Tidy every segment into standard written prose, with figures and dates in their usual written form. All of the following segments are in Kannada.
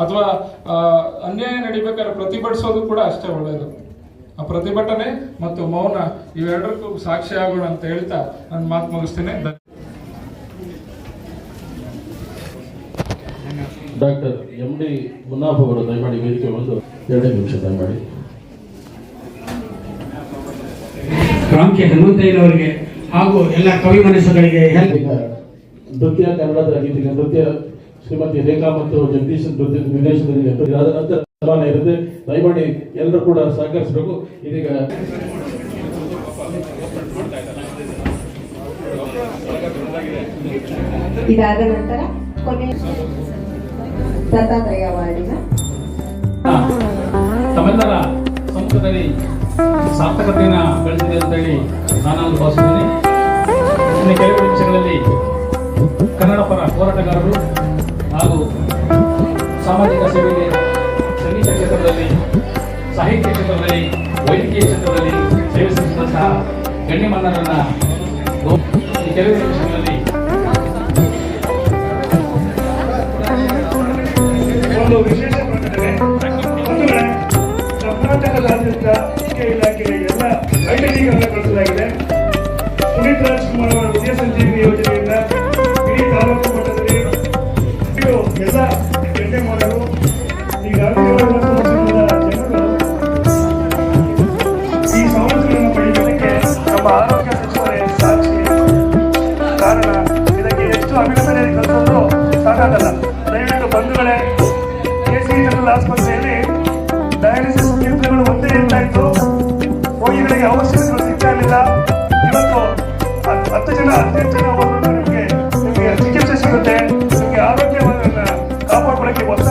ಅಥವಾ ಅನ್ಯಾಯ ನಡಿಬೇಕಾದ್ರೆ ಪ್ರತಿಭಟಿಸೋದು ಕೂಡ ಅಷ್ಟೇ ಒಳ್ಳೆಯದು. ಆ ಪ್ರತಿಭಟನೆ ಮತ್ತು ಮೌನ ಇವೆರಡಕ್ಕೂ ಸಾಕ್ಷಿ ಆಗೋಣ ಅಂತ ಹೇಳ್ತಾ ನನ್ನ ಮಾತು ಮುಗಿಸ್ತೇನೆ. ಡಾಕ್ಟರ್ MD ಮುನ್ನಾಫ್ ಅವರು ದಯಮಾಡಿ ವೇದಿಕೆ ಬಂದು 2 ನಿಮಿಷ ದಯಮಾಡಿ. ಕ್ರಾಂತಿ ಹನುಮಂತಯ್ಯನವರಿಗೆ ಹಾಗೂ ಎಲ್ಲ ಕವಿ ಮನಸ್ಸುಗಳಿಗೆ ನೃತ್ಯ ಕನ್ನಡದ ಗೀತೆಗೆ ನೃತ್ಯ ಶ್ರೀಮತಿ ರೇಖಾ ಮತ್ತು ಜಗದೀಶ್ ನೃತ್ಯ ನಿರ್ದೇಶನದಲ್ಲಿ ಅದಾದ ನಂತರ ಸನ್ಮಾನ ಇರುತ್ತೆ. ದಯಮಾಡಿ ಎಲ್ಲರೂ ಕೂಡ ಸಹಕರಿಸಬೇಕು. ಇದೀಗ ಇದಾದ ನಂತರ ಕೊನೆ ದತ್ತಾತ್ರೇಯ ವಾರ್ಡಿನ ತಮ್ಮೆಲ್ಲರ ಸಮ್ಮುಖದಲ್ಲಿ ಸಾರ್ಥಕತೆಯನ್ನು ಗಳಿಸಿದೆ ಅಂತ ಹೇಳಿ ನಾನು ಭಾವಿಸಿದ್ದೇನೆ. ಇನ್ನು ಕೆಲವು ನಿಮಿಷಗಳಲ್ಲಿ ಕನ್ನಡ ಪರ ಹೋರಾಟಗಾರರು ಹಾಗೂ ಸಾಮಾಜಿಕ ಸೇವೆಗೆ ಸಂಗೀತ ಕ್ಷೇತ್ರದಲ್ಲಿ, ಸಾಹಿತ್ಯ ಕ್ಷೇತ್ರದಲ್ಲಿ, ವೈದ್ಯಕೀಯ ಕ್ಷೇತ್ರದಲ್ಲಿ ಸೇವೆ ಸಲ್ಲಿಸಿದಂತಹ ಗಣ್ಯಮಾನ್ಯರನ್ನ ಈ ಕೆಲವು ನಿಮಿಷಗಳಲ್ಲಿ ಒಂದು ವಿಶೇಷ ಪ್ರಕಟಣೆ. ಕರ್ನಾಟಕದಾದ್ಯಂತ ಶಿಕ್ಷಣ ಇಲಾಖೆಯ ಎಲ್ಲ ಐಟಡಿಗಳನ್ನು ಕಳಿಸಲಾಗಿದೆ. ಪುನೀತ್ ರಾಜ್ಕುಮಾರ್ ಅವರ ವಿದ್ಯಾ ಸಂಜೀವಿನಿ ಯೋಜನೆಯಿಂದ ಇಡೀ ತಾಲೂಕು ಮಟ್ಟದಲ್ಲಿ ಎಲ್ಲ ಗಣ್ಯ ಮಾಡಲು ಈಗಾಗಲೇ ಜನರು ಈ ಸವಲತ್ತುಗಳನ್ನು ಪಡೆಯುವುದಕ್ಕೆ ನಮ್ಮ ಆರೋಗ್ಯ ಸಚಿವರೇ ಸಾಕ್ಷಿ. ಕಾರಣ ಇದಕ್ಕೆ ಎಷ್ಟು ಅಭಿನಂದನೆ ಕಲಿಸೋದು ಸಾಕಾಗಲ್ಲ. ದಯವಿಟ್ಟು ಬಂಧುಗಳೇ, KC ಜನರಲ್ ಆಸ್ಪತ್ರೆಯಲ್ಲಿ ಡಯಾಲಿಸಿಸ್ ಕೇಂದ್ರಗಳು ಒಂದೇ ಇರ್ತಾ ಇತ್ತು. ರೋಗಿಗಳಿಗೆ ಔಷಧಿಗಳು ಸಿಗ್ತಾ ಇರಲಿಲ್ಲ. ಇವತ್ತು 10 ಜನ 15 ಜನ ಹೋದ್ರು ನಿಮಗೆ ಚಿಕಿತ್ಸೆ ಸಿಗುತ್ತೆ. ನಿಮಗೆ ಆರೋಗ್ಯವನ್ನು ಕಾಪಾಡ್ಕೊಳ್ಳಕ್ಕೆ ಹೊಸ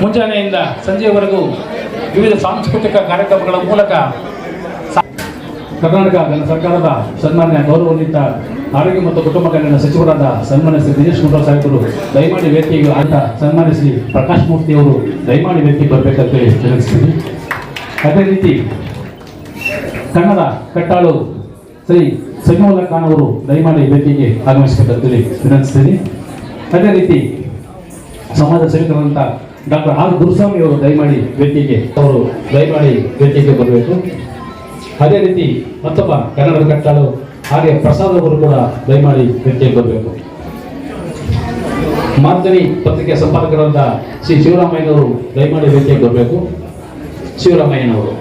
ಮುಂಜಾನೆಯಿಂದ ಸಂಜೆಯವರೆಗೂ ವಿವಿಧ ಸಾಂಸ್ಕೃತಿಕ ಕಾರ್ಯಕ್ರಮಗಳ ಮೂಲಕ ಕರ್ನಾಟಕ ಸರ್ಕಾರದ ಸನ್ಮಾನ್ಯ ಗೌರವಾನ್ವಿತ ಆರೋಗ್ಯ ಮತ್ತು ಕುಟುಂಬ ಕಲ್ಯಾಣ ಸಚಿವರಾದ ಸನ್ಮಾನ್ಯ ಶ್ರೀ ದಿನೇಶ್ ಗುಂಡೂರಾವ್ ಸಾಹೇಬರು ದಯಮಾಡಿ ವೇದಿಕೆಗೆ ಅಂತ ಸನ್ಮಾನ್ಯ ಶ್ರೀ ಪ್ರಕಾಶ್ ಮೂರ್ತಿ ಅವರು ದಯಮಾಡಿ ವೇದಿಕೆಗೆ ಬರಬೇಕಂತ ತಿಳಿಸ್ತೀನಿ. ಅದೇ ರೀತಿ ಕನ್ನಡ ಕಟ್ಟಾಳು ಶ್ರೀ ಸಂಗಮಲ ಖಾನ್ ಅವರು ದಯಮಾಡಿ ವೇದಿಕೆಗೆ ಆಗಮಿಸಬೇಕಂತೇಳಿ ವಿನಂತಿಸ್ತೀನಿ. ಅದೇ ರೀತಿ ಸಮಾಜ ಸೇವಕರಂತ ಡಾಕ್ಟರ್ ಆರ್ ಗುರುಸ್ವಾಮಿ ಅವರು ದಯಮಾಡಿ ವೇದಿಕೆಗೆ ಬರಬೇಕು. ಅದೇ ರೀತಿ ಮತ್ತೊಬ್ಬ ಕನ್ನಡದ ಕಟ್ಟಾಳು ಹಾಗೆ ಪ್ರಸಾದ್ ಅವರು ಕೂಡ ದಯಮಾಡಿ ವೇದಿಕೆಗೆ ಬರಬೇಕು. ಮಾರ್ಜನಿ ಪತ್ರಿಕೆ ಸಂಪಾದಕರಾದ ಶ್ರೀ ಶಿವರಾಮಯ್ಯನವರು ದಯಮಾಡಿ ವೇದಿಕೆಗೆ ಬರಬೇಕು. ಶಿವರಾಮಯ್ಯನವರು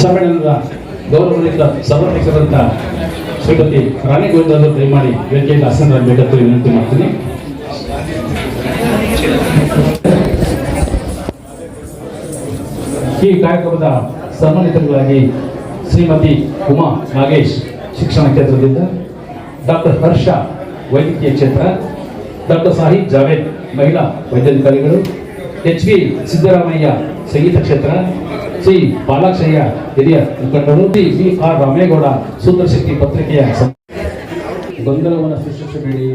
ಸಮ್ಮೇಳನದ ಗೌರವಾನ್ವಿತ ಸಭಾಧ್ಯಕ್ಷರಂತ ಶ್ರೀಮತಿ ರಾಣಿ ಗೋವಿಂದ ಅವರು ದಯಮಾಡಿ ವೇದಿಕೆಯಲ್ಲಿ ಆಸನರಾಗಬೇಕಂತ ವಿನಂತಿ ಮಾಡ್ತೀನಿ. ಈ ಕಾರ್ಯಕ್ರಮದ ಸನ್ಮಾನಿತರಾಗಿ ಶ್ರೀಮತಿ ಉಮಾ ನಾಗೇಶ್ ಶಿಕ್ಷಣ ಕ್ಷೇತ್ರದಿಂದ, ಡಾಕ್ಟರ್ ಹರ್ಷ ವೈದ್ಯಕೀಯ ಕ್ಷೇತ್ರ, ಡಾಕ್ಟರ್ ಸಾಹಿಬ್ ಜಾವೇದ್ ಮಹಿಳಾ ವೈದ್ಯಾಧಿಕಾರಿಗಳು, HV ಸಿದ್ದರಾಮಯ್ಯ ಸಂಗೀತ ಕ್ಷೇತ್ರ, ಶ್ರೀ ಬಾಲಾಕ್ಷಯ್ಯ ಹಿರಿಯ ಮುಖಂಡರು, BR ರಾಮೇಗೌಡ ಸೂತ್ರಶಕ್ತಿ ಪತ್ರಿಕೆಯ ಗೊಂದಲವನ್ನು ಸೃಷ್ಟಿಸಬೇಡಿ.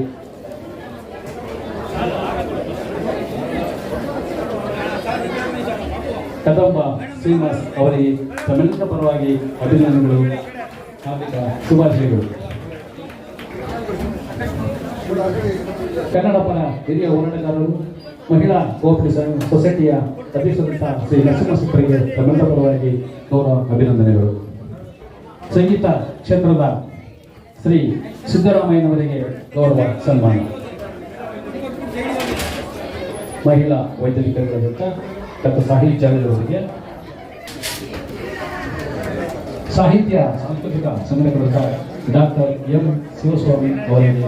ಕದಂಬ ಶ್ರೀನಿವಾಸ್ ಅವರಿಗೆ ತಮ್ಮೆಲ್ಲರ ಪರವಾಗಿ ಅಭಿನಂದನೆಗಳು, ಹಾರ್ದಿಕ ಶುಭಾಶಯಗಳು. ಕನ್ನಡಪ್ಪನ ಹಿರಿಯ ಹೋರಾಟಗಾರರು, ಮಹಿಳಾ ಕೋಆಪರೇಟಿವ್ ಸೊಸೈಟಿಯ ಅಧ್ಯಕ್ಷರಾದ ಶ್ರೀ ನರಸಿಂಹಸೂತ್ರರಿಗೆ ತಮ್ಮೆಲ್ಲರ ಪರವಾಗಿ ಗೌರವ ಅಭಿನಂದನೆಗಳು. ಸಂಗೀತ ಕ್ಷೇತ್ರದ ಶ್ರೀ ಸಿದ್ದರಾಮಯ್ಯನವರಿಗೆ ಗೌರವ ಸನ್ಮಾನ. ಮಹಿಳಾ ವೈದ್ಯಾಧಿಕಾರಿಗಳಾದಂಥ ಡಾಕ್ಟರ್ ಸಾಹಿಬ್ ಜಾವೇದ್ ಅವರಿಗೆ, ಸಾಹಿತ್ಯ ಸಾಂಸ್ಕೃತಿಕ ಸಂಘಟನೆಗಳಾದ ಡಾಕ್ಟರ್ M ಶಿವಸ್ವಾಮಿ ಅವರಿಗೆ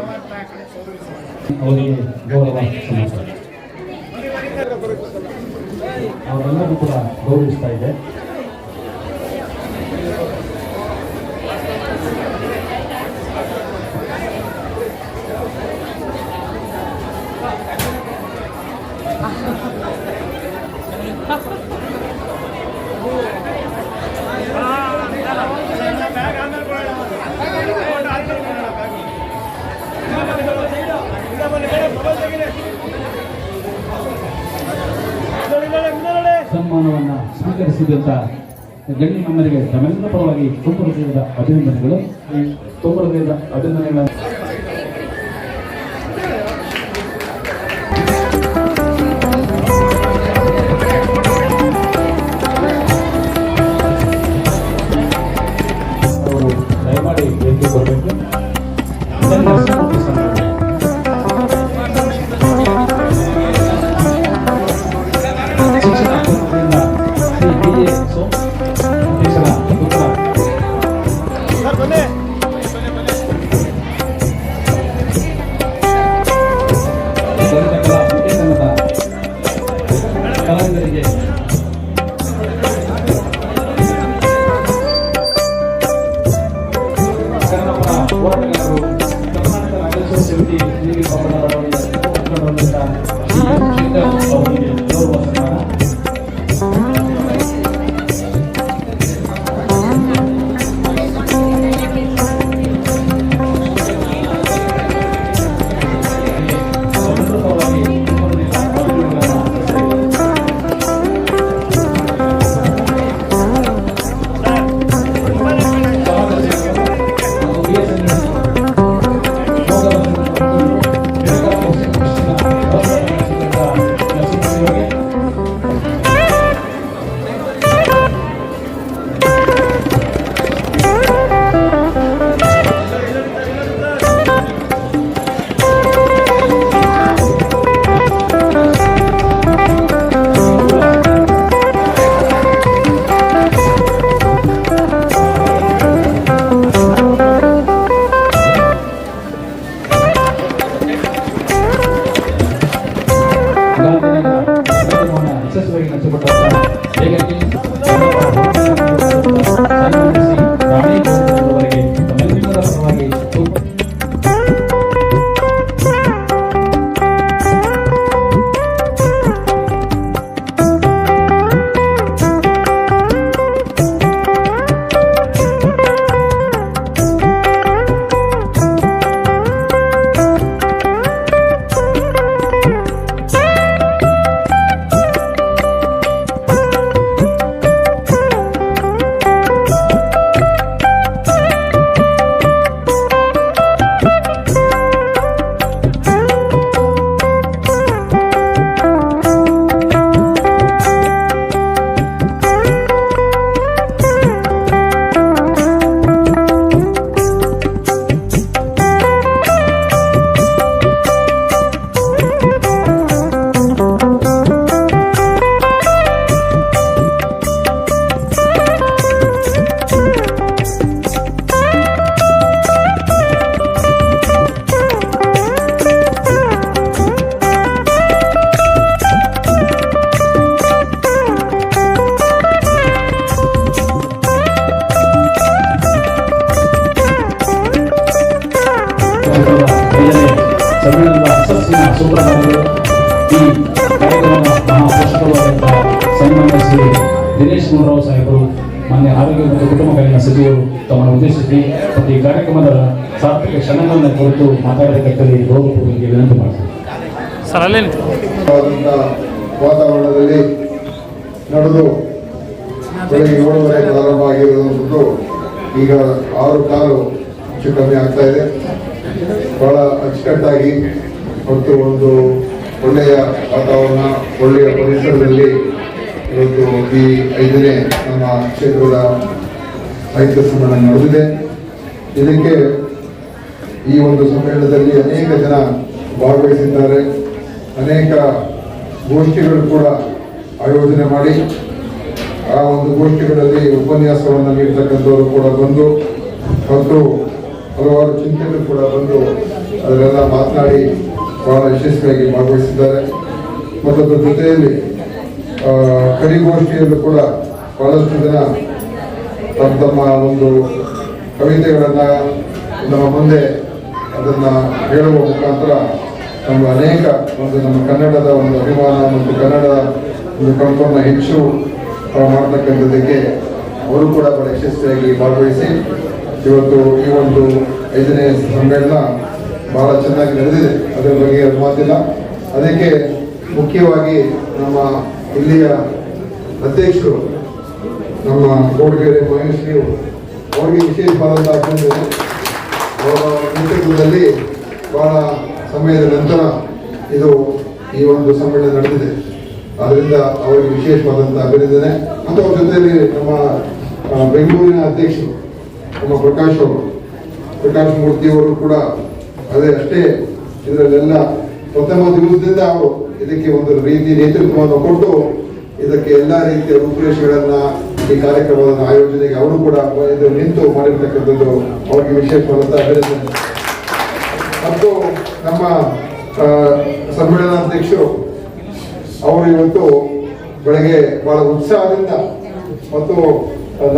ಗೌರವ ಸನ್ಮಾನ. ಅವರೆಲ್ಲರೂ ಕೂಡ ಗೌರವಿಸ್ತಾ ಇದೆ. ಸನ್ಮಾನವನ್ನು ಸ್ವೀಕರಿಸಿದಂಥ ಗಣ್ಯಮಾನ್ಯರಿಗೆ ತಮ್ಮೆಲ್ಲರ ಪರವಾಗಿ ತುಂಬ ಹೃದಯದ ಅಭಿನಂದನೆಗಳು. ತುಂಬ ಹೃದಯದ ಅಭಿನಂದನೆಗಳನ್ನು ಅವರು ದಯಮಾಡಿ ವೇದಿಕೆ ಕೊಡಬೇಕು. ಕಲಾವಿದರಿಗೆ ಕನ್ನಡಪರ ಹೋರಾಟಗಾರರು, ಕರ್ನಾಟಕ ರಾಜ್ಯೋತ್ಸವ ಸಮಿತಿ ಹಿರಿಯ ಮುಖಂಡರಾದಂಥ ಶ್ರೀ ಶಂಕರ್ ಅವರಿಗೆ ಗೌರವ ಸನ್ಮಾನ. ಈ ಕಾರ್ಯಕ್ರಮದ ಮಹಾಪೋಷಕರಾದಂತಹ ಸನ್ಮಾನ್ಯ ಶ್ರೀ ದಿನೇಶ್ ಗುಂಡೂರಾವ್ ಸಾಹೇಬರು ಮಾನ್ಯ ಆರೋಗ್ಯ ಮತ್ತು ಕುಟುಂಬ ಕಲ್ಯಾಣ ಸಚಿವರು ತಮ್ಮನ್ನು ಉದ್ದೇಶಿಸಿ ಮತ್ತು ಈ ಕಾರ್ಯಕ್ರಮದ ಸಾರ್ಥಕ ಕ್ಷಣಗಳನ್ನು ಕುರಿತು ಮಾತಾಡಬೇಕಂತೇಳಿ ಗೌರವಪೂರ್ವಕವಾಗಿ ವಿನಂತಿ ಮಾಡ್ತೀನಿ. ವಾತಾವರಣದಲ್ಲಿ ನಡೆದು ಬೆಳಗ್ಗೆ 7:30 ಪ್ರಾರಂಭ ಆಗಿರುವುದು ಈಗ 6 ಕಾಲು ಹೆಚ್ಚು ಕಮ್ಮಿ ಆಗ್ತಾ ಇದೆ. ಬಹಳ ಅಚ್ಚುಕಟ್ಟಾಗಿ ಮತ್ತು ಒಂದು ಒಳ್ಳೆಯ ವಾತಾವರಣ, ಒಳ್ಳೆಯ ಪರಿಸರದಲ್ಲಿ ಇವತ್ತು ಈ 5ನೇ ನಮ್ಮ ಕ್ಷೇತ್ರದ ಸಾಹಿತ್ಯ ಸಮ್ಮೇಳನ ನಡೆದಿದೆ. ಇದಕ್ಕೆ ಈ ಒಂದು ಸಮ್ಮೇಳನದಲ್ಲಿ ಅನೇಕ ಜನ ಭಾಗವಹಿಸಿದ್ದಾರೆ. ಅನೇಕ ಗೋಷ್ಠಿಗಳು ಕೂಡ ಆಯೋಜನೆ ಮಾಡಿ ಆ ಒಂದು ಗೋಷ್ಠಿಗಳಲ್ಲಿ ಉಪನ್ಯಾಸವನ್ನು ನೀಡ್ತಕ್ಕಂಥವರು ಕೂಡ ಬಂದು ಮತ್ತು ಹಲವಾರು ಚಿಂತಕರು ಕೂಡ ಬಂದು ಅದರೆಲ್ಲ ಮಾತನಾಡಿ ಬಹಳ ಯಶಸ್ವಿಯಾಗಿ ಭಾಗವಹಿಸಿದ್ದಾರೆ. ಮತ್ತು ಅದರ ಜೊತೆಯಲ್ಲಿ ಕವಿಗೋಷ್ಠಿಯಲ್ಲೂ ಕೂಡ ಬಹಳಷ್ಟು ಜನ ತಮ್ಮ ತಮ್ಮ ಒಂದು ಕವಿತೆಗಳನ್ನು ನಮ್ಮ ಮುಂದೆ ಅದನ್ನು ಹೇಳುವ ಮುಖಾಂತರ ನಮ್ಮ ಅನೇಕ ಒಂದು ನಮ್ಮ ಕನ್ನಡದ ಒಂದು ಅಭಿಮಾನ ಮತ್ತು ಕನ್ನಡದ ಒಂದು ಕಂಪನ್ನು ಹೆಚ್ಚು ಮಾಡತಕ್ಕಂಥದ್ದಕ್ಕೆ ಅವರು ಕೂಡ ಬಹಳ ಯಶಸ್ವಿಯಾಗಿ ಭಾಗವಹಿಸಿ ಇವತ್ತು ಈ ಒಂದು 5ನೇ ಸಮ್ಮೇಳನ ಬಹಳ ಚೆನ್ನಾಗಿ ನಡೆದಿದೆ. ಅದರ ಬಗ್ಗೆ ಮಾತಿಲ್ಲ. ಅದಕ್ಕೆ ಮುಖ್ಯವಾಗಿ ನಮ್ಮ ಇಲ್ಲಿಯ ಅಧ್ಯಕ್ಷರು ನಮ್ಮ ಕೋಟಗೆರೆ ಮಹೇಶ್ ಅವರಿಗೆ ವಿಶೇಷವಾದಂಥ ಅಭಿನಂದನೆ. ಅವರ ನೇತೃತ್ವದಲ್ಲಿ ಬಹಳ ಸಮಯದ ನಂತರ ಇದು ಈ ಒಂದು ಸಮ್ಮೇಳನ ನಡೆದಿದೆ. ಆದ್ದರಿಂದ ಅವರಿಗೆ ವಿಶೇಷವಾದಂಥ ಅಭಿನಂದನೆ. ಮತ್ತು ಅವ್ರ ಜೊತೆಯಲ್ಲಿ ನಮ್ಮ ಬೆಂಗಳೂರಿನ ಅಧ್ಯಕ್ಷರು ನಮ್ಮ ಪ್ರಕಾಶ್ ಮೂರ್ತಿಯವರು ಕೂಡ ಅಷ್ಟೇ ಇದರಲ್ಲೆಲ್ಲ ಪ್ರಥಮ ದಿವಸದಿಂದ ಅವರು ಇದಕ್ಕೆ ಒಂದು ರೀತಿ ನೇತೃತ್ವವನ್ನು ಕೊಟ್ಟು ಇದಕ್ಕೆ ಎಲ್ಲ ರೀತಿಯ ರೂಪುರೇಷೆಗಳನ್ನ ಈ ಕಾರ್ಯಕ್ರಮದ ಆಯೋಜನೆಗೆ ಅವರು ಕೂಡ ನಿಂತು ಮಾಡಿರ್ತಕ್ಕಂಥದ್ದು ಅವರಿಗೆ ವಿಶೇಷವಾದಂಥ ಅಭಿನಂದನೆ. ಮತ್ತು ನಮ್ಮ ಸಮ್ಮೇಳನಾಧ್ಯಕ್ಷರು ಅವರು ಇವತ್ತು ಬೆಳಗ್ಗೆ ಬಹಳ ಉತ್ಸಾಹದಿಂದ ಮತ್ತು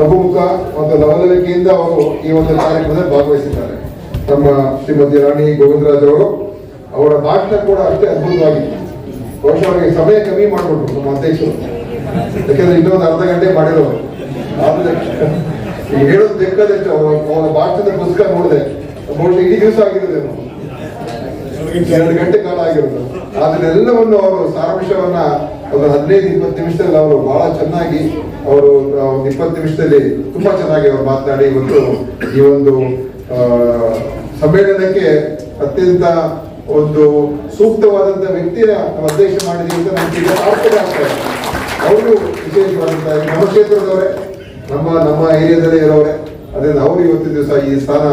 ನಗುಮುಖ ಮತ್ತು ಲವಲವಿಕೆಯಿಂದ ಅವರು ಈ ಒಂದು ಕಾರ್ಯಕ್ರಮದಲ್ಲಿ ಭಾಗವಹಿಸಿದ್ದಾರೆ. ನಮ್ಮ ಶ್ರೀಮತಿ ರಾಣಿ ಗೋವಿಂದರಾಜ್ ಅವರು ಅವರ ಭಾಷಣ ಕೂಡ ಅಷ್ಟೇ ಅದ್ಭುತವಾಗಿತ್ತು. ಬಹುಶಃ ಅವರಿಗೆ ಸಮಯ ಕಮ್ಮಿ ಮಾಡಿಬಿಟ್ರು ನಮ್ಮ ಅಧ್ಯಕ್ಷರು, ಯಾಕೆಂದ್ರೆ ಇನ್ನೊಂದು ಅರ್ಧ ಗಂಟೆ ಮಾಡಿರೋರು. ಆದ್ರೆ ಈಗ ಹೇಳೋದು ಬೇಕಾದಷ್ಟು ಅವರ ಭಾಷಣದ ಪುಸ್ತಕ ನೋಡಿದೆ, ಬಹುಶಃ ಇಡೀ ದಿವಸ ಆಗಿರೋದೇನು 2 ಗಂಟೆ ಕಾಲ ಆಗಿರೋದು. ಅದನ್ನೆಲ್ಲವನ್ನು ಅವರು ಸಾರಾಂಶವನ್ನ ಒಂದು 15-20 ನಿಮಿಷದಲ್ಲಿ ಅವರು ಬಹಳ ಚೆನ್ನಾಗಿ ಅವರು ಒಂದು 20 ನಿಮಿಷದಲ್ಲಿ ತುಂಬಾ ಚೆನ್ನಾಗಿ ಅವರು ಮಾತನಾಡಿ ಇವತ್ತು ಈ ಒಂದು ಸಮ್ಮೇಳನಕ್ಕೆ ಅತ್ಯಂತ ಒಂದು ಸೂಕ್ತವಾದಂತ ವ್ಯಕ್ತಿಯ ನಾವು ಅಧ್ಯಕ್ಷ ಮಾಡಿದೀವಿ ಅಂತ ನಮ್ಗೆ ಸಾರ್ಥಕ ಆಗ್ತಾ ಇದೆ. ಅವರು ವಿಶೇಷವಾದಂತ ನಮ್ಮ ಕ್ಷೇತ್ರದವರೇ, ನಮ್ಮ ಏರಿಯಾದಲ್ಲೇ ಇರೋರೆ. ಅದರಿಂದ ಅವರು ಇವತ್ತಿನ ದಿವಸ ಈ ಸ್ಥಾನ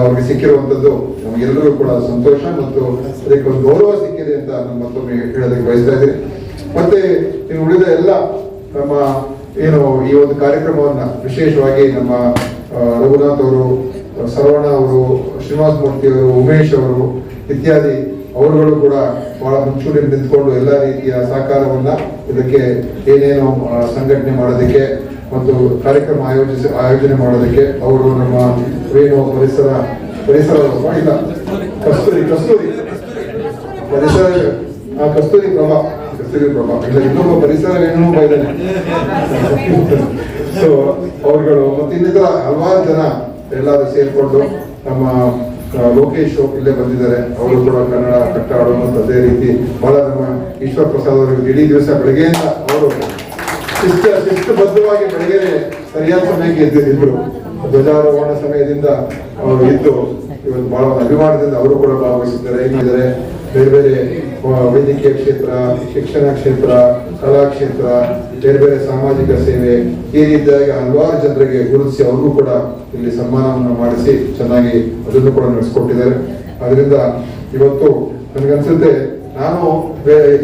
ಅವ್ರಿಗೆ ಸಿಕ್ಕಿರುವಂತದ್ದು ನಮಗೆಲ್ಲರಿಗೂ ಕೂಡ ಸಂತೋಷ ಮತ್ತು ಅದಕ್ಕೆ ಒಂದು ಗೌರವ ಸಿಕ್ಕಿದೆ ಅಂತ ನಾನು ಮತ್ತೊಮ್ಮೆ ಹೇಳೋದಕ್ಕೆ ಬಯಸ್ತಾ ಇದ್ದೀನಿ. ಮತ್ತೆ ನೀವು ಉಳಿದ ಎಲ್ಲ ನಮ್ಮ ಏನು ಈ ಒಂದು ಕಾರ್ಯಕ್ರಮವನ್ನ ವಿಶೇಷವಾಗಿ ನಮ್ಮ ರಘುನಾಥ್ ಅವರು, ಸರವಣ ಅವರು, ಶ್ರೀನಿವಾಸ ಮೂರ್ತಿ ಅವರು, ಉಮೇಶ್ ಅವರು ಇತ್ಯಾದಿ ಅವರುಗಳು ಕೂಡ ಬಹಳ ಮುಂಚೂಣಿಯಲ್ಲಿ ನಿಂತ್ಕೊಂಡು ಎಲ್ಲ ರೀತಿಯ ಸಹಕಾರವನ್ನ ಇದಕ್ಕೆ ಏನೇನು ಸಂಘಟನೆ ಮಾಡೋದಕ್ಕೆ ಮತ್ತು ಕಾರ್ಯಕ್ರಮ ಆಯೋಜನೆ ಮಾಡೋದಕ್ಕೆ ಅವರು ನಮ್ಮ ವೇಣು ಪರಿಸರ ಇಲ್ಲ ಕಸ್ತೂರಿ ಪರಿಸರ ಕಸ್ತೂರಿ ಪ್ರಭಾ ಇಲ್ಲ ಇನ್ನೊಬ್ಬ ಪರಿಸರ ವೇಣು ಬೈದಾನೆ. ಸೊ ಅವರುಗಳು ಮತ್ತು ಇನ್ನಿತರ ಹಲವಾರು ಜನ ಎಲ್ಲರೂ ಸೇರ್ಕೊಂಡು ನಮ್ಮ ಲೋಕೇಶ್ ಇಲ್ಲೇ ಬಂದಿದ್ದಾರೆ. ಅವರು ಕೂಡ ಕನ್ನಡ ಕಟ್ಟಾಡು ಮತ್ತು ಅದೇ ರೀತಿ ಬಹಳ ನಮ್ಮ ಈಶ್ವರ ಪ್ರಸಾದ್ ಅವರು ಇಡೀ ದಿವಸ ಬೆಳಗ್ಗೆಯಿಂದ ಅವರು ಶಿಸ್ತುಬದ್ಧವಾಗಿ ಬೆಳಗ್ಗೆ ಸರಿಯಾದ ಸಮಯಕ್ಕೆ ಎದ್ದಿದ್ರು. ಧ್ವಜಾರೋಹಣ ಸಮಯದಿಂದ ಅವರು ಇದ್ದು ಇವತ್ತು ಬಹಳ ಅಭಿಮಾನದಿಂದ ಅವರು ಕೂಡ ಭಾಗವಹಿಸಿದ್ದಾರೆ. ಏನಿದ್ದಾರೆ ಬೇರೆ ಬೇರೆ ವೈದ್ಯಕೀಯ ಕ್ಷೇತ್ರ, ಶಿಕ್ಷಣ ಕ್ಷೇತ್ರ, ಕಲಾ ಕ್ಷೇತ್ರ, ಬೇರೆ ಬೇರೆ ಸಾಮಾಜಿಕ ಸೇವೆ ಈ ರೀತಿಯಾಗಿ ಹಲವಾರು ಜನರಿಗೆ ಗುರುತಿಸಿ ಅವ್ರಿಗೂ ಕೂಡ ಇಲ್ಲಿ ಸನ್ಮಾನವನ್ನು ಮಾಡಿಸಿ ಚೆನ್ನಾಗಿ ಅದನ್ನು ಕೂಡ ನಡೆಸಿಕೊಟ್ಟಿದ್ದಾರೆ. ಅದರಿಂದ ಇವತ್ತು ನನಗನ್ಸುತ್ತೆ ನಾನು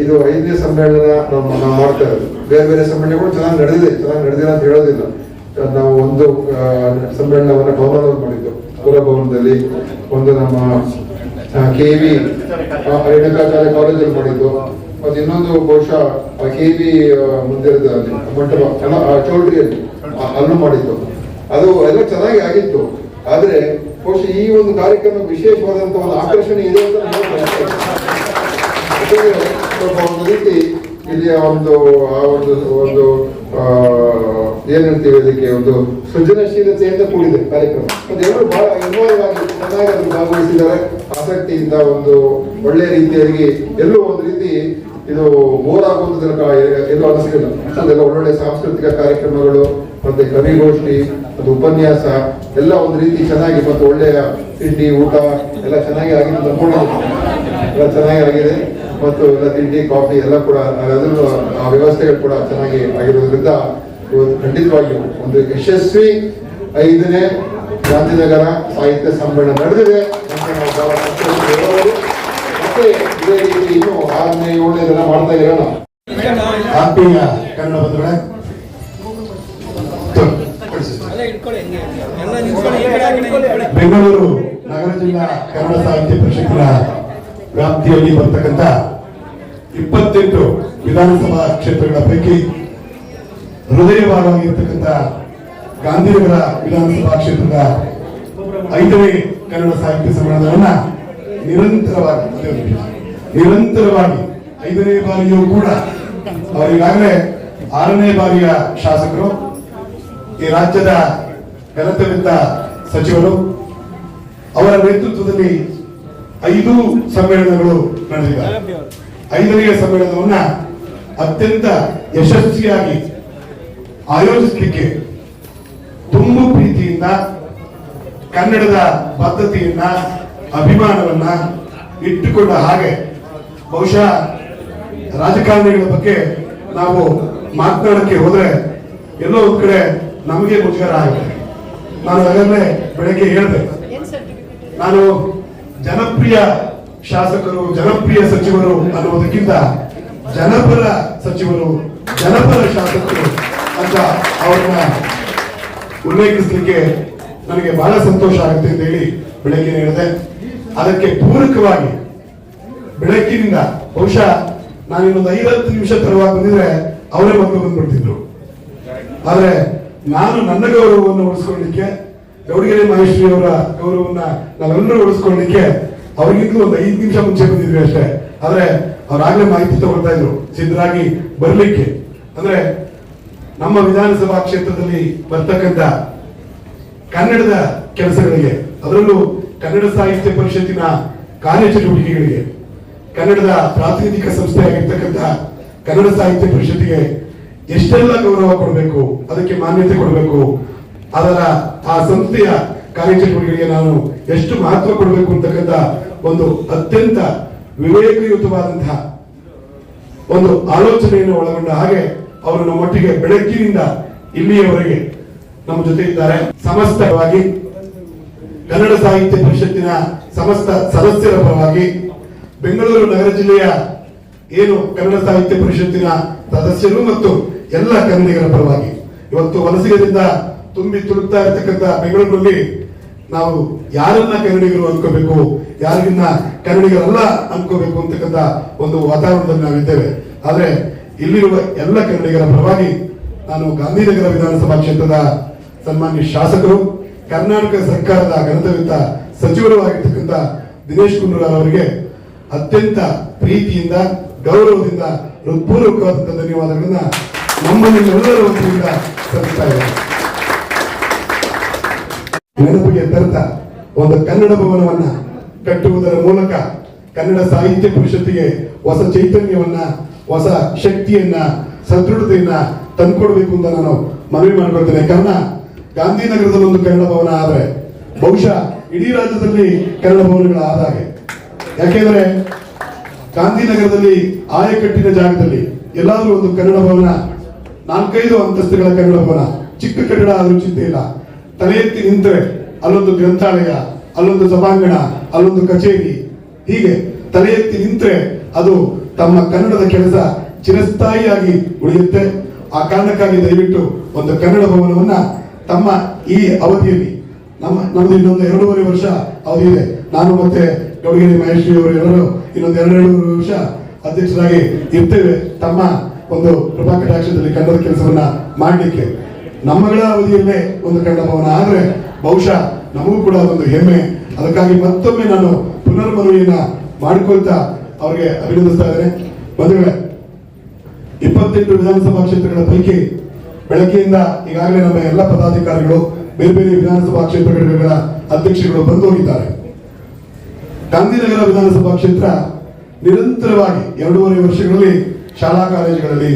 ಇದು 5ನೇ ಸಮ್ಮೇಳನ ನಾವು ಮಾಡ್ತಾ ಇರೋದು. ಬೇರೆ ಬೇರೆ ಸಮ್ಮೇಳನಗಳು ಚೆನ್ನಾಗಿ ನಡೆದಿಲ್ಲ ಅಂತ ಹೇಳೋದಿಲ್ಲ. ನಾವು ಒಂದು ಸಮ್ಮೇಳನವನ್ನ ಭವನದಲ್ಲಿ ಮಾಡಿದ್ದು, ಪುರಭವನದಲ್ಲಿ, ಒಂದು ನಮ್ಮ KV ರೇಣುಕಾಚಾರ್ಯ ಕಾಲೇಜಲ್ಲಿ ಮಾಡಿದ್ದು, ಮತ್ತು ಇನ್ನೊಂದು ಬಹುಶಃ KV ಮುಂದಿರದ ಮಂಟಪ ಚೌಲ್ಟ್ರಿಯಲ್ಲಿ ಅಲ್ಲೂ ಮಾಡಿದ್ದು. ಅದು ಎಲ್ಲ ಚೆನ್ನಾಗಿ ಆಗಿತ್ತು. ಆದ್ರೆ ಬಹುಶಃ ಈ ಒಂದು ಕಾರ್ಯಕ್ರಮ ವಿಶೇಷವಾದಂತಹ ಒಂದು ಆಕರ್ಷಣೆ ಇದೆ ಅಂತ ಸ್ವಲ್ಪ ಒಂದು ರೀತಿ ಇಲ್ಲಿಯ ಒಂದು ಆ ಒಂದು ಏನ್ ಹೇಳ್ತೀವಿ ಅದಕ್ಕೆ ಒಂದು ಸೃಜನಶೀಲತೆಯಿಂದ ಕೂಡಿದೆ ಕಾರ್ಯಕ್ರಮ. ಮತ್ತೆ ಎಲ್ಲರೂ ಬಹಳ ಇನ್ವಾಲ್ವ್ ಆಗಿ ಚೆನ್ನಾಗಿ ಅದನ್ನು ಭಾಗವಹಿಸಿದ್ದಾರೆ. ಆಸಕ್ತಿಯಿಂದ ಒಂದು ಒಳ್ಳೆ ರೀತಿಯಾಗಿ ಎಲ್ಲೂ ಒಂದು ರೀತಿ ಇದು ಬೋರ್ ಆಗುವಂತ ಎಲ್ಲೂ ಅನಿಸ್ಲಿಲ್ಲ. ಅದೆಲ್ಲ ಒಳ್ಳೊಳ್ಳೆ ಸಾಂಸ್ಕೃತಿಕ ಕಾರ್ಯಕ್ರಮಗಳು ಮತ್ತೆ ಕವಿಗೋಷ್ಠಿ ಅದು ಉಪನ್ಯಾಸ ಎಲ್ಲ ಒಂದು ರೀತಿ ಚೆನ್ನಾಗಿ ಮತ್ತು ಒಳ್ಳೆಯ ತಿಂಡಿ ಊಟ ಎಲ್ಲ ಚೆನ್ನಾಗಿ ಆಗಿದೆ ಎಲ್ಲ ಚೆನ್ನಾಗಿ ಆಗಿದೆ. ಮತ್ತು ಎಲ್ಲ ತಿಂಡಿ ಕಾಫಿ ಎಲ್ಲ ಕೂಡ ಅದನ್ನು ಆ ವ್ಯವಸ್ಥೆಗಳು ಕೂಡ ಚೆನ್ನಾಗಿ ಆಗಿರೋದ್ರಿಂದ ಇವತ್ತು ಖಂಡಿತವಾಗಿಯೂ ಒಂದು ಯಶಸ್ವಿ 5ನೇ ಗಾಂಧಿನಗರ ಸಾಹಿತ್ಯ ಸಮ್ಮೇಳನ ನಡೆದಿದೆ ಅಂತ ನಾವು ಬಹಳ ಸಂತೋಷ. ಮತ್ತೆ ಇದೇ ರೀತಿ ಇನ್ನು 6ನೇ 7ನೇದೆಲ್ಲ ಮಾಡ್ತಾ ಇರೋಣ. ಆತ್ಮೀಯ ಕನ್ನಡ ಬಂಧುಗಳೇ, ಬೆಂಗಳೂರು ನಗರ ಜಿಲ್ಲಾ ಕನ್ನಡ ಸಾಹಿತ್ಯ ಪರಿಷತ್ತಿನ ವ್ಯಾಪ್ತಿಯಲ್ಲಿ ಬರ್ತಕ್ಕಂಥ 28 ವಿಧಾನಸಭಾ ಕ್ಷೇತ್ರಗಳ ಪೈಕಿ ಹೃದಯವಾಗಿರ್ತಕ್ಕಂಥ ಗಾಂಧಿನಗರ ವಿಧಾನಸಭಾ ಕ್ಷೇತ್ರದ 5ನೇ ಕನ್ನಡ ಸಾಹಿತ್ಯ ಸಮ್ಮೇಳನವನ್ನ ನಿರಂತರವಾಗಿ 5ನೇ ಬಾರಿಯೂ ಕೂಡ ಅವರಿಗಾಗಲೇ 6ನೇ ಬಾರಿಯ ಶಾಸಕರು, ಈ ರಾಜ್ಯದ ಘನತೆವಿದ್ದ ಸಚಿವರು ಅವರ ನೇತೃತ್ವದಲ್ಲಿ 5 ಸಮ್ಮೇಳನಗಳು ನಡೆದಿದ್ದಾರೆ. 5ನೇ ಸಮ್ಮೇಳನವನ್ನ ಅತ್ಯಂತ ಯಶಸ್ವಿಯಾಗಿ ಆಯೋಜಿಸಲಿಕ್ಕೆ ತುಂಬು ಪ್ರೀತಿಯಿಂದ ಕನ್ನಡದ ಬದ್ಧತೆಯನ್ನ ಅಭಿಮಾನವನ್ನ ಇಟ್ಟುಕೊಂಡ ಹಾಗೆ ಬಹುಶಃ ರಾಜಕಾರಣಿಗಳ ಬಗ್ಗೆ ನಾವು ಮಾತನಾಡಕ್ಕೆ ಹೋದ್ರೆ ಎಲ್ಲೋ ಒಂದ್ ಕಡೆ ನಮಗೆ ಮುಜುಗರ ಆಗುತ್ತೆ. ನಾನು ಅದನ್ನೇ ಬೆಳಗ್ಗೆ ಹೇಳಿದೆ, ನಾನು ಜನಪ್ರಿಯ ಶಾಸಕರು ಜನಪ್ರಿಯ ಸಚಿವರು ಅನ್ನುವುದಕ್ಕಿಂತ ಜನಪರ ಸಚಿವರು ಜನಪರ ಶಾಸಕರು ಅಂತ ಅವ್ರನ್ನ ಉಲ್ಲೇಖಿಸಲಿಕ್ಕೆ ನನಗೆ ಬಹಳ ಸಂತೋಷ ಆಗುತ್ತೆ ಅಂತ ಹೇಳಿ ಬೆಳಗ್ಗೆ ಹೇಳಿದೆ. ಅದಕ್ಕೆ ಪೂರಕವಾಗಿ ಬೆಳಗ್ಗಿನಿಂದ ಬಹುಶಃ ನಾನು ಇನ್ನೊಂದು 5-10 ನಿಮಿಷ ತರವಾಗಿ ಬಂದಿದ್ರೆ ಅವರೇ ಬಂದ್ಬಿಡ್ತಿದ್ರು. ಆದ್ರೆ ನಾನು ನನ್ನ ಗೌರವವನ್ನು ಉಳಿಸ್ಕೊಳ್ಳಿಕ್ಕೆ, ಗೌಡಗೆರೆ ಮಹೇಶ್ವರಿ ಅವರ ಗೌರವವನ್ನ ನಾವೆಲ್ಲರೂ ಉಳಿಸ್ಕೊಳ್ಳಿಕ್ಕೆ ಅವ್ರಿಗಿಂತಲೂ ಒಂದು 5 ನಿಮಿಷ ಮುಂಚೆ ಬಂದಿದ್ವಿ ಅಷ್ಟೇ. ಆದ್ರೆ ಅವ್ರಾಗ್ಲೇ ಮಾಹಿತಿ ತಗೊಳ್ತಾ ಇದ್ರು ಸಿದ್ಧರಾಗಿ ಬರ್ಲಿಕ್ಕೆ. ಅಂದ್ರೆ ನಮ್ಮ ವಿಧಾನಸಭಾ ಕ್ಷೇತ್ರದಲ್ಲಿ ಬರ್ತಕ್ಕಂಥ ಕನ್ನಡದ ಕೆಲಸಗಳಿಗೆ, ಅದರಲ್ಲೂ ಕನ್ನಡ ಸಾಹಿತ್ಯ ಪರಿಷತ್ತಿನ ಕಾರ್ಯಚಟುವಟಿಕೆಗಳಿಗೆ, ಕನ್ನಡದ ಪ್ರಾತಿನಿಧಿಕ ಸಂಸ್ಥೆ ಆಗಿರ್ತಕ್ಕಂಥ ಕನ್ನಡ ಸಾಹಿತ್ಯ ಪರಿಷತ್ತಿಗೆ ಎಷ್ಟೆಲ್ಲ ಗೌರವ ಕೊಡಬೇಕು, ಅದಕ್ಕೆ ಮಾನ್ಯತೆ ಕೊಡಬೇಕು, ಅದರ ಆ ಸಂಸ್ಥೆಯ ಕಾರ್ಯಚಟುವಟಿಕೆಗಳಿಗೆ ನಾನು ಎಷ್ಟು ಮಹತ್ವ ಕೊಡಬೇಕು ಅಂತಕ್ಕಂಥ ಒಂದು ಅತ್ಯಂತ ವಿವೇಕಯುತವಾದಂತಹ ಒಂದು ಆಲೋಚನೆಯನ್ನು ಒಳಗೊಂಡ ಹಾಗೆ ಅವರು ನಮ್ಮೊಟ್ಟಿಗೆ ಬೆಳಗ್ಗಿನಿಂದ ಇಲ್ಲಿಯವರೆಗೆ ನಮ್ಮ ಜೊತೆ ಇದ್ದಾರೆ. ಸಮಸ್ತವಾಗಿ ಕನ್ನಡ ಸಾಹಿತ್ಯ ಪರಿಷತ್ತಿನ ಸಮಸ್ತ ಸದಸ್ಯರ ಪರವಾಗಿ, ಬೆಂಗಳೂರು ನಗರ ಜಿಲ್ಲೆಯ ಏನು ಕನ್ನಡ ಸಾಹಿತ್ಯ ಪರಿಷತ್ತಿನ ಸದಸ್ಯರು ಮತ್ತು ಎಲ್ಲ ಕನ್ನಡಿಗರ ಪರವಾಗಿ, ಇವತ್ತು ವಲಸಿಗರಿಂದ ತುಂಬಿ ತುಳುಕ್ತಾ ಇರತಕ್ಕಂಥ ಬೆಂಗಳೂರಿನಲ್ಲಿ ನಾವು ಯಾರನ್ನ ಕನ್ನಡಿಗರು ಅನ್ಕೋಬೇಕು, ಯಾರಿಗಿನ್ನ ಕನ್ನಡಿಗರಲ್ಲ ಅನ್ಕೋಬೇಕು ಅಂತಕ್ಕಂಥ ಒಂದು ವಾತಾವರಣದಲ್ಲಿ ನಾವಿದ್ದೇವೆ. ಆದ್ರೆ ಇಲ್ಲಿರುವ ಎಲ್ಲ ಕನ್ನಡಿಗರ ಪರವಾಗಿ ನಾನು ಗಾಂಧಿನಗರ ವಿಧಾನಸಭಾ ಕ್ಷೇತ್ರದ ಸನ್ಮಾನ್ಯ ಶಾಸಕರು, ಕರ್ನಾಟಕ ಸರ್ಕಾರದ ಘನತೆವಿದ್ದ ಸಚಿವರು ಆಗಿರ್ತಕ್ಕಂಥ ದಿನೇಶ್ ಗುಂಡೂರಾವ್ ಅವರಿಗೆ ಅತ್ಯಂತ ಪ್ರೀತಿಯಿಂದ ಗೌರವದಿಂದ ಹೃತ್ಪೂರ್ವಕವಾದಂತಹ ಧನ್ಯವಾದಗಳನ್ನ ನಮ್ಮ ನಿಮ್ಮೆಲ್ಲರ ವತಿಯಿಂದ ಸಲ್ಲಿಸ್ತಾ ಇದ್ದೇನೆ. ನೆನಪಿಗೆ ತರ್ತಾ ಒಂದು ಕನ್ನಡ ಭವನವನ್ನ ಕಟ್ಟುವುದರ ಮೂಲಕ ಕನ್ನಡ ಸಾಹಿತ್ಯ ಪರಿಷತ್ತಿಗೆ ಹೊಸ ಚೈತನ್ಯವನ್ನ, ಹೊಸ ಶಕ್ತಿಯನ್ನ, ಸದೃಢತೆಯನ್ನ ತಂದುಕೊಡ್ಬೇಕು ಅಂತ ನಾನು ಮನವಿ ಮಾಡ್ಕೊಳ್ತೇನೆ. ಕಾರಣ ಗಾಂಧಿನಗರದಲ್ಲಿ ಒಂದು ಕನ್ನಡ ಭವನ ಆದ್ರೆ ಬಹುಶಃ ಇಡೀ ರಾಜ್ಯದಲ್ಲಿ ಕನ್ನಡ ಭವನಗಳ ಆದಾಗೆ. ಯಾಕೆಂದ್ರೆ ಗಾಂಧಿನಗರದಲ್ಲಿ ಆಯಕಟ್ಟಿನ ಜಾಗದಲ್ಲಿ ಎಲ್ಲಾದ್ರೂ ಒಂದು ಕನ್ನಡ ಭವನ, 4-5 ಅಂತಸ್ತುಗಳ ಕನ್ನಡ ಭವನ, ಚಿಕ್ಕ ಕಟ್ಟಡ ಆದ್ರೂ ಚಿಂತೆ ಇಲ್ಲ. ತಲೆ ಎತ್ತಿ ನಿಂತರೆ ಅಲ್ಲೊಂದು ಗ್ರಂಥಾಲಯ, ಅಲ್ಲೊಂದು ಸಭಾಂಗಣ, ಅಲ್ಲೊಂದು ಕಚೇರಿ, ಹೀಗೆ ತಲೆ ಎತ್ತಿ ನಿಂತರೆ ಅದು ತಮ್ಮ ಕನ್ನಡದ ಕೆಲಸ ಚಿರಸ್ಥಾಯಿಯಾಗಿ ಉಳಿಯುತ್ತೆ. ಆ ಕಾರಣಕ್ಕಾಗಿ ದಯವಿಟ್ಟು ಒಂದು ಕನ್ನಡ ಭವನವನ್ನ ತಮ್ಮ ಈ ಅವಧಿಯಲ್ಲಿ, ನಮ್ದು ಇನ್ನೊಂದು 2.5 ವರ್ಷ ಅವಧಿ ಇದೆ. ನಾನು ಮತ್ತೆ ಗೌಡಗೆರೆ ಮಹೇಶ್ವರಿ ಅವರು ಎಲ್ಲರೂ ಇನ್ನೊಂದು 2.5 ವರ್ಷ ಅಧ್ಯಕ್ಷರಾಗಿ ಇರ್ತೇವೆ. ತಮ್ಮ ಒಂದು ಕೃಪಾ ಕಟಾಕ್ಷದಲ್ಲಿ ಕನ್ನಡ ಕೆಲಸವನ್ನ ಮಾಡಲಿಕ್ಕೆ ನಮ್ಮಗಳ ಅವಧಿಯಲ್ಲೇ ಒಂದು ಕನ್ನಡ ಭವನ ಆದ್ರೆ ಬಹುಶಃ ನಮಗೂ ಕೂಡ ಅದೊಂದು ಹೆಮ್ಮೆ. ಅದಕ್ಕಾಗಿ ಮತ್ತೊಮ್ಮೆ ನಾನು ಪುನರ್ಮನವಿಯನ್ನ ಮಾಡಿಕೊಳ್ತಾ ಅವರಿಗೆ ಅಭಿನಂದಿಸ್ತಾ ಇದ್ದೇನೆ. ಬಂಧುಗಳೇ, 28 ವಿಧಾನಸಭಾ ಕ್ಷೇತ್ರಗಳ ಪೈಕಿ ಬೆಳಗ್ಗೆಯಿಂದ ಈಗಾಗಲೇ ನಮ್ಮ ಎಲ್ಲ ಪದಾಧಿಕಾರಿಗಳು ಬೇರೆ ಬೇರೆ ವಿಧಾನಸಭಾ ಕ್ಷೇತ್ರಗಳ ಅಧ್ಯಕ್ಷರುಗಳು ಬಂದು ಹೋಗಿದ್ದಾರೆ. ಗಾಂಧಿನಗರ ವಿಧಾನಸಭಾ ಕ್ಷೇತ್ರ ನಿರಂತರವಾಗಿ 2.5 ವರ್ಷಗಳಲ್ಲಿ ಶಾಲಾ ಕಾಲೇಜುಗಳಲ್ಲಿ,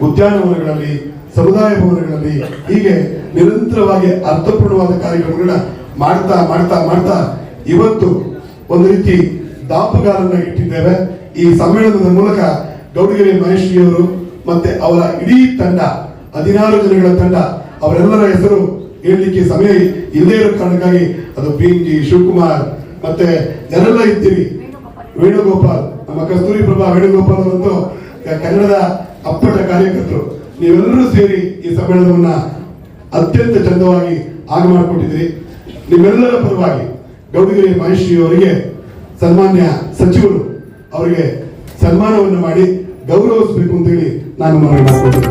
ಉದ್ಯಾನವನಗಳಲ್ಲಿ, ಸಮುದಾಯ ಭವನಗಳಲ್ಲಿ ಹೀಗೆ ನಿರಂತರವಾಗಿ ಅರ್ಥಪೂರ್ಣವಾದ ಕಾರ್ಯಕ್ರಮಗಳನ್ನ ಮಾಡ್ತಾ ಮಾಡ್ತಾ ಮಾಡ್ತಾ ಇವತ್ತು ಒಂದು ರೀತಿ ದಾಪುಗಾಲನ್ನ ಇಟ್ಟಿದ್ದೇವೆ. ಈ ಸಮ್ಮೇಳನದ ಮೂಲಕ ಗೌಡಗೆರೆ ಮಹೇಶ್ವರಿಯವರು ಮತ್ತೆ ಅವರ ಇಡೀ ತಂಡ, 16 ಜನಗಳ ತಂಡ, ಅವರೆಲ್ಲರ ಹೆಸರು ಹೇಳಲಿಕ್ಕೆ ಸಮಯ ಇಲ್ಲದೇ ಇರೋ ಕಾರಣಕ್ಕಾಗಿ ಅದು PNG ಶಿವಕುಮಾರ್ ಮತ್ತೆ ಯಾರೆಲ್ಲ ಇದ್ದೀರಿ, ವೇಣುಗೋಪಾಲ್, ನಮ್ಮ ಕಸ್ತೂರಿ ಪ್ರಭಾ ವೇಣುಗೋಪಾಲ್ ಅವರಂತೂ ಕನ್ನಡದ ಅಪ್ಪಟ ಕಾರ್ಯಕರ್ತರು. ನೀವೆಲ್ಲರೂ ಸೇರಿ ಈ ಸಮ್ಮೇಳನವನ್ನ ಅತ್ಯಂತ ಚಂದವಾಗಿ ಆಗ ಮಾಡಿಕೊಟ್ಟಿದ್ದೀರಿ. ನಿಮ್ಮೆಲ್ಲರ ಪರವಾಗಿ ಗೌಡಗೆರೆ ಮಹೇಶ್ವರಿ ಅವರಿಗೆ ಸನ್ಮಾನ್ಯ ಸಚಿವರು ಅವರಿಗೆ ಸನ್ಮಾನವನ್ನು ಮಾಡಿ ಗೌರವಿಸಬೇಕು ಅಂತ ಹೇಳಿ ನಾನು ಮನವಿ ಮಾಡಿಕೊಂಡಿದ್ದೆ.